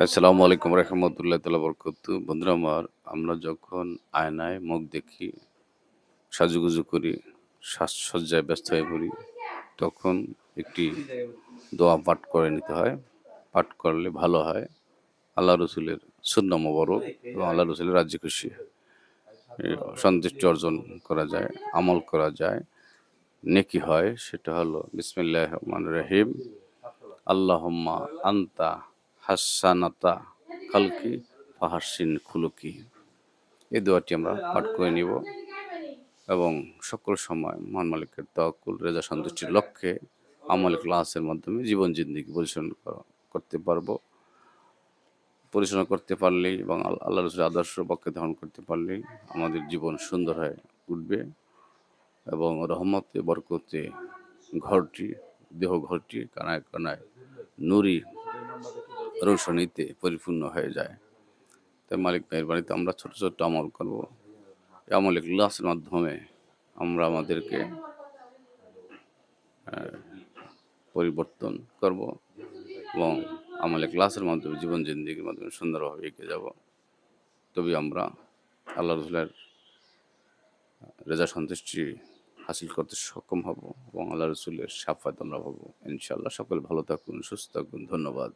আসসালামু আলাইকুম রহমতুল্লাহ তাআলা বরকাতুহু। বন্ধুরা আমার, আমরা যখন আয়নায় মুখ দেখি, সাজুগুজু করি, সাজসজ্জায় ব্যস্ত হয়ে পড়ি, তখন একটি দোয়া পাঠ করে নিতে হয়। পাঠ করলে ভালো হয়। আল্লাহ রসুলের সুন্নাহ মোবারক এবং আল্লাহ রসুলের রাজি খুশি সন্তুষ্টি অর্জন করা যায়, আমল করা যায়, নেকি হয়। সেটা হলো বিসমিল্লাহির রহমানির রহিম। আল্লাহুম্মা আনতা হাসানাতা খালকি ফাহাসিন খুলুকি। এই দোয়াটি আমরা পাঠ করে নিব এবং সকল সময় মহান মালিকের তাওয়াক্কুল, রেজা, সন্তুষ্টির লক্ষ্যে আমল ক্লাসের মাধ্যমে জীবন জিন্দেগি করতে পারবো। পরিচালনা করতে পারলেই এবং আল্লাহ রসুলের আদর্শ পক্ষে ধারণ করতে পারলেই আমাদের জীবন সুন্দর হয়ে উঠবে এবং রহমতে বরকতে ঘরটি, ঘরটি কানায় কানায় নুরি রৌশনীতে পরিপূর্ণ হয়ে যায়। তাই মালিক মেহেরবানিতে আমরা ছোট ছোট আমল করব। এই আমল ইখলাসের মাধ্যমে আমরা আমাদেরকে পরিবর্তন করব এবং আমল ইখলাসের মাধ্যমে জীবন জিন্দেগির মাধ্যমে সুন্দরভাবে এগিয়ে যাব। তবেই আমরা আল্লাহ রসুলের রেজা সন্তুষ্টি হাসিল করতে সক্ষম হব এবং আল্লাহ রসুলের শাফাত আমরা পাবো ইনশাআল্লাহ। সকলে ভালো থাকুন, সুস্থ থাকুন। ধন্যবাদ।